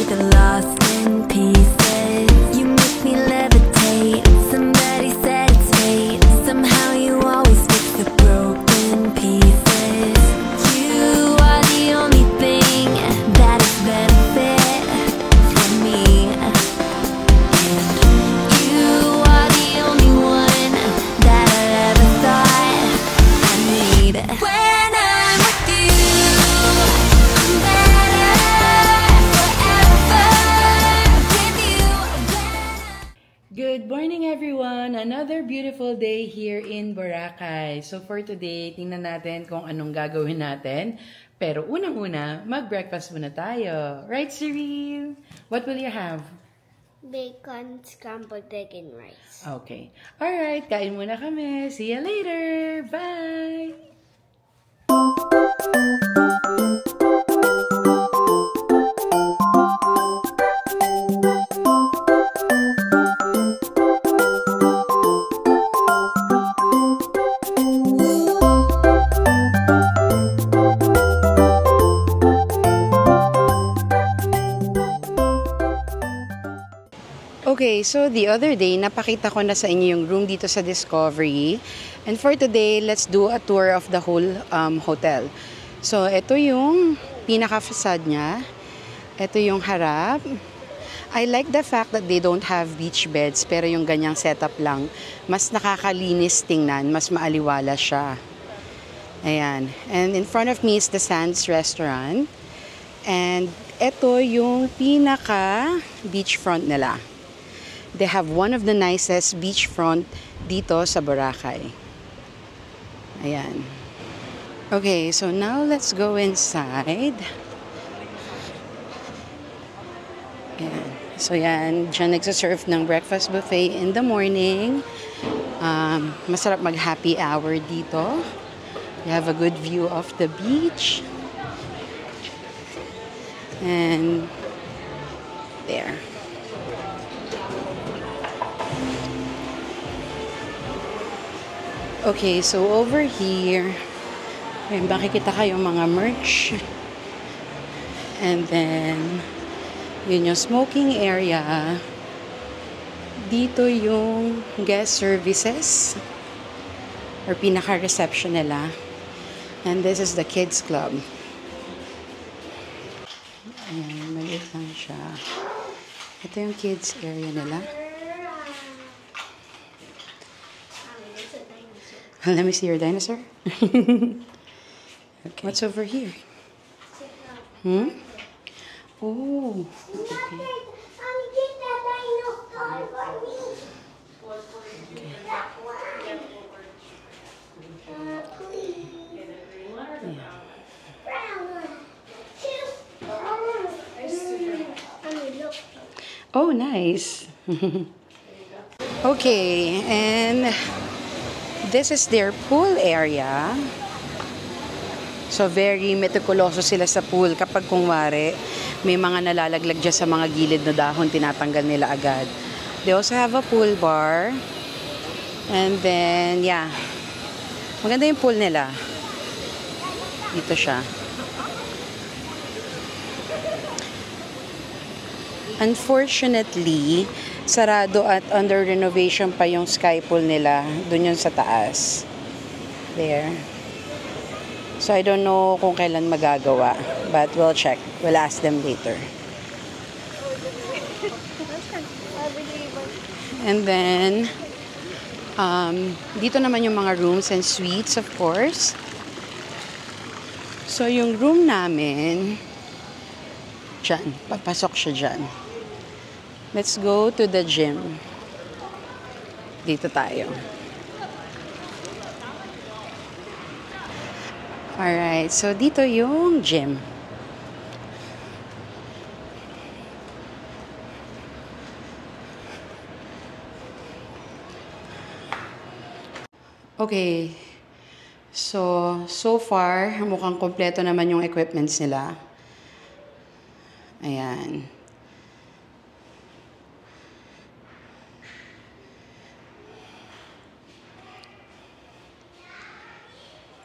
get lost in pieces. You make me levitate. Somebody said it's fate. Somehow you always fix the broken pieces. You are the only thing that is benefit for me. And you are the only one that I ever thought I need. When I'm with you, I'm better forever with you. Good morning everyone! Another beautiful day here in Boracay. So for today, tingnan natin kung anong gagawin natin. Pero unang-una, mag-breakfast muna tayo. Right, Cyril? What will you have? Bacon, scrambled egg, and rice. Okay. Alright, kain muna kami. See you later! Bye! Okay, so the other day, napakita ko na sa inyo yung room dito sa Discovery. And for today, let's do a tour of the whole hotel. So, ito yung pinaka-facade niya. Ito yung harap. I like the fact that they don't have beach beds, pero yung ganyang setup lang, mas nakakalinis tingnan, mas maaliwala siya. Ayan. And in front of me is the Sands Restaurant. And ito yung pinaka-beachfront nila. They have one of the nicest beachfront dito sa Boracay. Ayan. Okay, so now let's go inside. Ayan. So yan, dyan nagsaserve ng breakfast buffet in the morning. Masarap mag-happy hour dito. You have a good view of the beach. And there. Okay, so over here, may makikita kayong mga merch. And then, yun yung smoking area. Dito yung guest services or pinaka-reception nila. And this is the kids club. Ayan, maliit lang siya. Ito yung kids area nila. Let me see your dinosaur. Okay. What's over here? Hmm? Oh. Okay. Oh, nice. Okay, and this is their pool area. So, very meticuloso sila sa pool. Kapag kunwari, may mga nalalaglag dyan sa mga gilid na dahon, tinatanggal nila agad. They also have a pool bar. And then, yeah. Maganda yung pool nila. Dito siya. Unfortunately, sarado at under renovation pa yung sky pool nila. Doon yun sa taas. There. So, I don't know kung kailan magagawa. But we'll check. We'll ask them later. And then, dito naman yung mga rooms and suites, of course. So, yung room namin, dyan. Papasok siya dyan. Let's go to the gym. Dito tayo. Alright, so dito yung gym. Okay. So far, mukhang kompleto naman yung equipments nila. Ayan.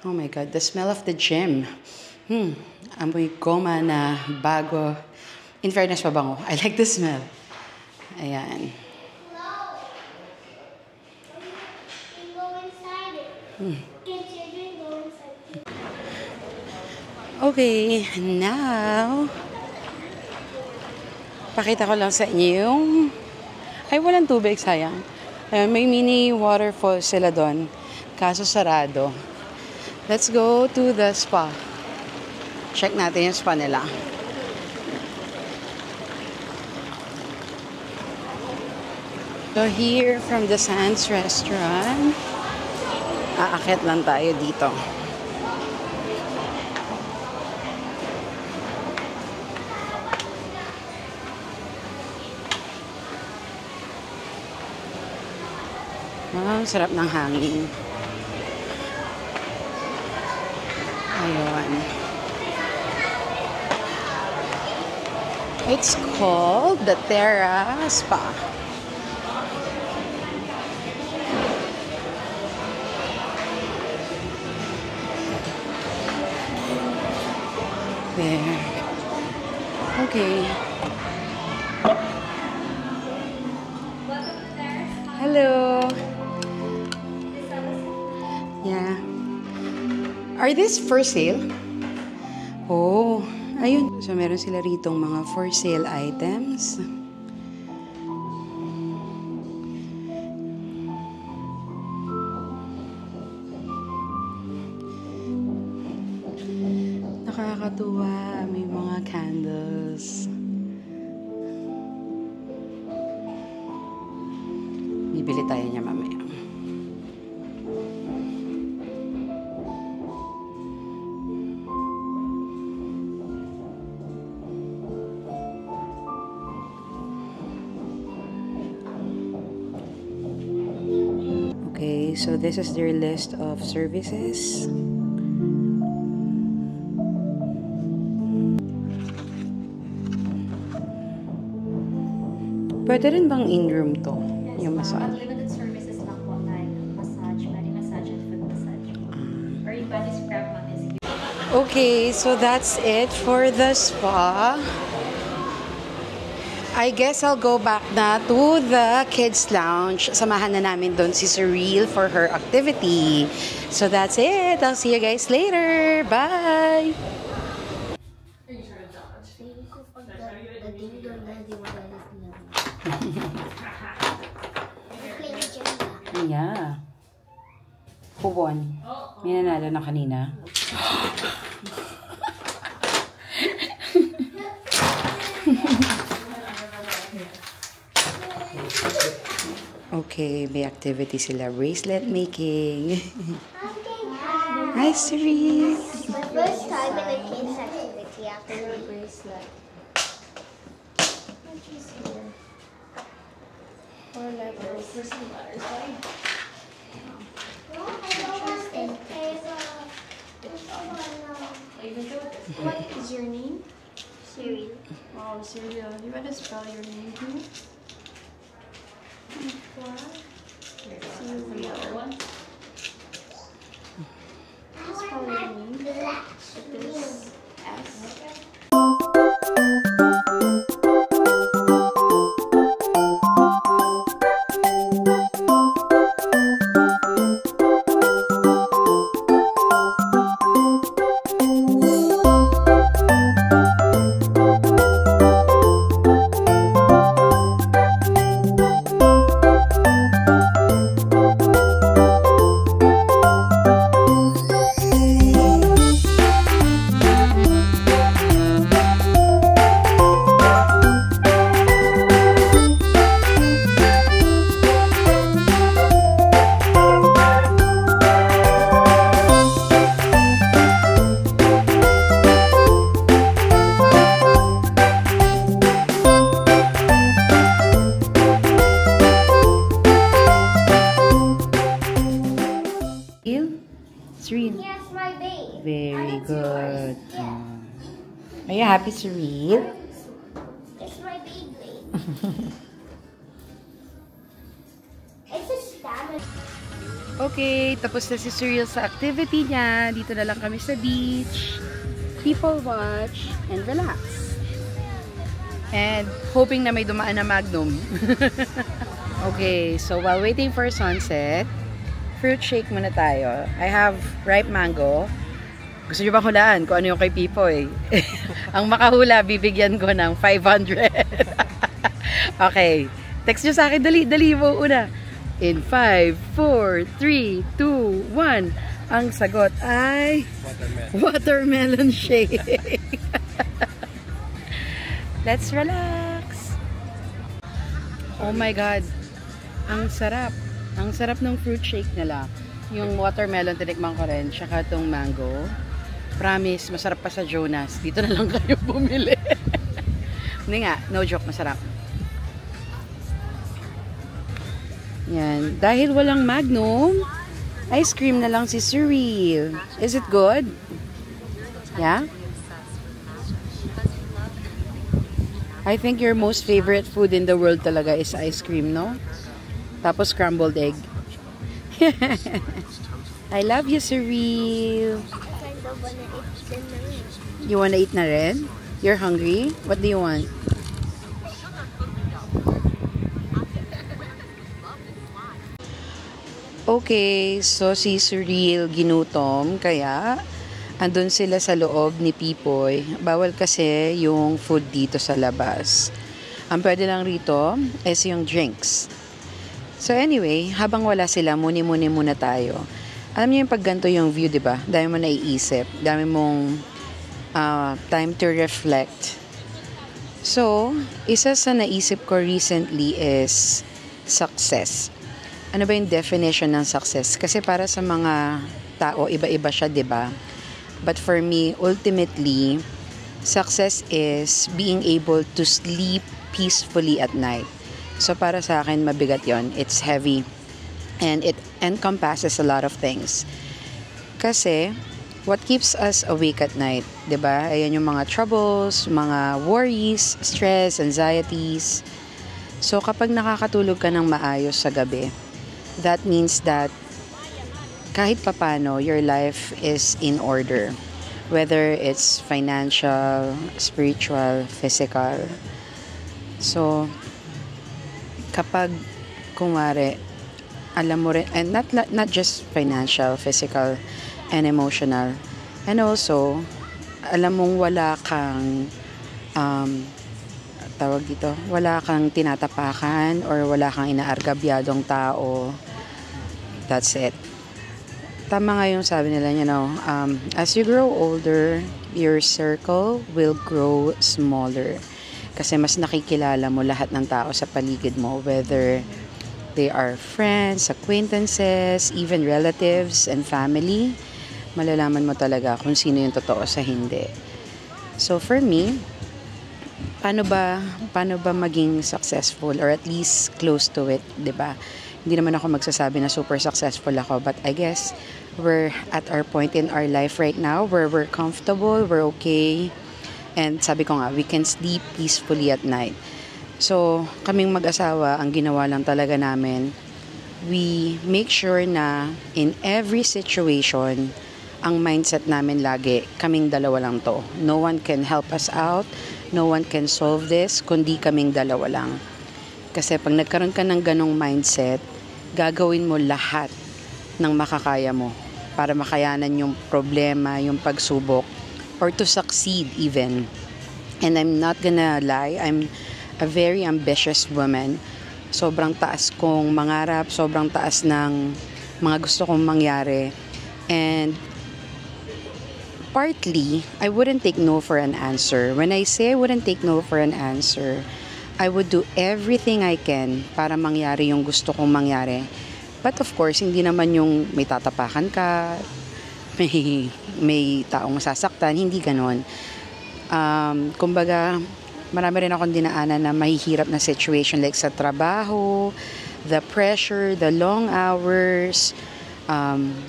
Oh my God, the smell of the gym. Amoy goma na bago In fairness, mabango. I like the smell. Ayan. Okay, now, pakita ko lang sa inyo yung, ay walang tubig, sayang. May mini waterfall sila doon, kaso sarado. Let's go to the spa. Check natin yung spa nila. So here from the Sands Restaurant, aakyat lang tayo dito. Wow, sarap ng hangin. Ayun. It's called the Terra Spa. There. Okay. Hello. Yeah. Are these for sale? Oh, ayun. So, meron sila ritong mga for sale items. Nakakatuwa. May mga candles. Bibili tayo niya mamaya. Okay, so this is their list of services. Pwede rin bang in-room to? Yung massage? Limited services lang po like massage, body massage, and foot massage. Or yung body scrub lang is Okay, so that's it for the spa. I guess I'll go back na to the kids lounge. Samahan na namin doon si Cyril for her activity. So that's it. I'll see you guys later. Bye! Yeah. Who won? May nanalo na kanina. Okay, may activity sila. Bracelet making. Hi, Cyril. My first time in a kids activity after the bracelet. Four letters. For some letters, right? What is your name? Cyril. Oh, Cyril. You want to spell your name too? Cyril. Spell your name. It is S. Cyril? Yes, my babe. Very good. Are you happy, Cyril? It's my baby. It's a stamina. Okay, tapos na si Cyril sa activity niya. Dito na lang kami sa beach. People watch and relax. And hoping na may dumaan na Magnum. Okay, so while waiting for sunset, fruit shake muna tayo. I have ripe mango. Gusto nyo bang hulaan kung ano yung kay Pipoy? Ang makahula, bibigyan ko ng 500. Okay, text nyo sa akin, dali mo una. In 5, 4, 3, 2, 1. Ang sagot ay watermelon shake. Let's relax. Oh my God. Ang sarap. Ang sarap ng fruit shake nila. Yung watermelon, tinikman ko rin. Tsaka itong mango. Promise, masarap pa sa Jonas. Dito na lang kayo bumili. Hindi nga, no joke, masarap. Yan. Dahil walang Magnum, ice cream na lang si Cyril. Is it good? Yeah? I think your most favorite food in the world talaga is ice cream, no? Tapos scrambled egg. I love you, Cyril. You wanna eat na rin? You're hungry? What do you want? Okay, so si Cyril ginutom, kaya andun sila sa loob ni Pipoy. Bawal kasi yung food dito sa labas. Ang pwede lang rito is yung drinks. So anyway, habang wala sila, muni-muni muna tayo. Alam niyo yung pag ganito yung view, di ba? Dami mo naiisip. Dami mong time to reflect. So, isa sa naisip ko recently is success. Ano ba yung definition ng success? Kasi para sa mga tao, iba-iba siya, di ba? But for me, ultimately, success is being able to sleep peacefully at night. So para sa akin, mabigat yon. It's heavy. And it encompasses a lot of things. Kasi, what keeps us awake at night? Diba? Ayan yung mga troubles, mga worries, stress, anxieties. So kapag nakakatulog ka ng maayos sa gabi, that means that kahit papano, your life is in order. Whether it's financial, spiritual, physical. So, kapag, kumare, alam mo rin, and not just financial, physical, and emotional. And also, alam mong wala kang, tawag dito, wala kang tinatapakan or wala kang inaargabyadong tao. That's it. Tama nga yung sabi nila, as you grow older, your circle will grow smaller. Kasi mas nakikilala mo lahat ng tao sa paligid mo, whether they are friends, acquaintances, even relatives and family. Malalaman mo talaga kung sino yung totoo sa hindi. So for me, paano ba maging successful or at least close to it, 'di ba? Hindi naman ako magsasabi na super successful ako, but I guess we're at our point in our life right now where we're comfortable, we're okay, and sabi ko nga, we can sleep peacefully at night. So, kaming mag-asawa, ang ginawa lang talaga namin, we make sure na in every situation, ang mindset namin lagi, kaming dalawa lang to. No one can help us out, no one can solve this, kundi kaming dalawa lang. Kasi pag nagkaroon ka ng ganong mindset, gagawin mo lahat ng makakaya mo para makayanan yung problema, yung pagsubok, or to succeed even. And I'm not gonna lie, I'm a very ambitious woman. Sobrang taas kong mangarap, sobrang taas ng mga gusto kong mangyari. And partly, I wouldn't take no for an answer. When I say I wouldn't take no for an answer, I would do everything I can para mangyari yung gusto kong mangyari. But of course, hindi naman yung may tatapakan ka, may taong sasaktan, hindi ganon. Kumbaga, marami rin akong dinaanan na mahihirap na situation like sa trabaho, the pressure, the long hours.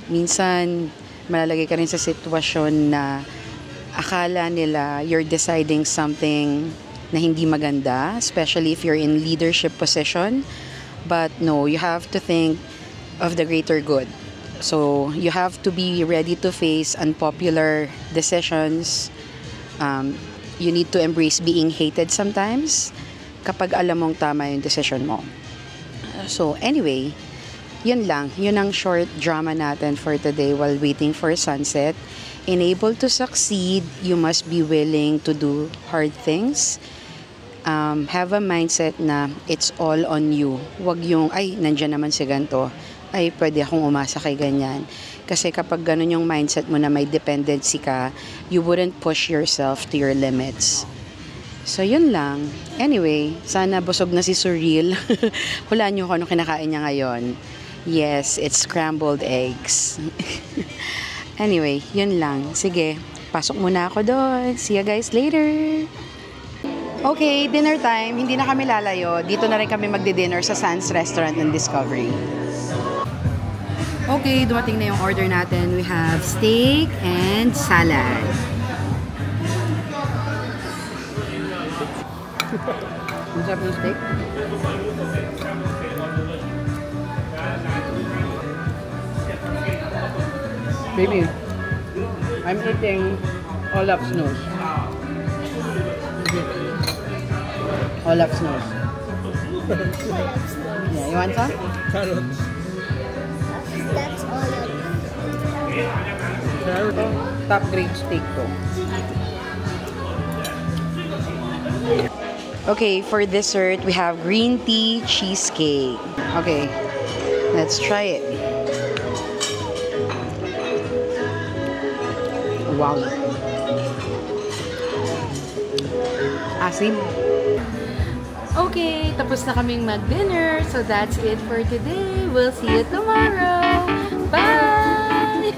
Minsan, malalagay ka rin sa sitwasyon na akala nila you're deciding something na hindi maganda, especially if you're in leadership position. But no, you have to think of the greater good. So, you have to be ready to face unpopular decisions, you need to embrace being hated sometimes kapag alam mong tama yung decision mo. So anyway, yun lang. Yun ang short drama natin for today while waiting for sunset. In able to succeed, you must be willing to do hard things. Have a mindset na it's all on you. Wag yung, ay, nandyan naman si ganito. Ay, pwede akong umasa kay ganyan. Kasi kapag ganun yung mindset mo na may dependency ka, you wouldn't push yourself to your limits. So, yun lang. Anyway, sana busog na si Surreal. Hulaan nyo kung ano kinakain niya ngayon. Yes, it's scrambled eggs. Anyway, yun lang. Sige, pasok muna ako doon. See you guys later! Okay, dinner time. Hindi na kami lalayo. Dito na rin kami magdi-dinner sa Sands Restaurant ng Discovery. Okay, dumating na yung order natin. We have steak and salad. Ang sarap ng steak. Baby, I'm eating Olaf's nose. Olaf's nose. Yeah, you want some? Carrots. That's all of Top grade steak to. Okay, for dessert, we have green tea cheesecake. Okay, let's try it. Wow. Asim. Okay, tapos na kaming mag-dinner. So that's it for today. We'll see you tomorrow. Bye!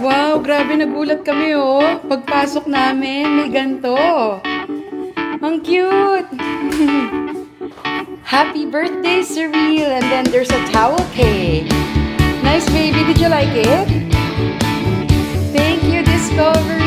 Wow, grabe nagulat kami oh. Pagpasok namin, may ganto. Ang cute! Happy birthday, Surreal! And then there's a towel cake. Nice, baby. Did you like it? Thank you, Discovery!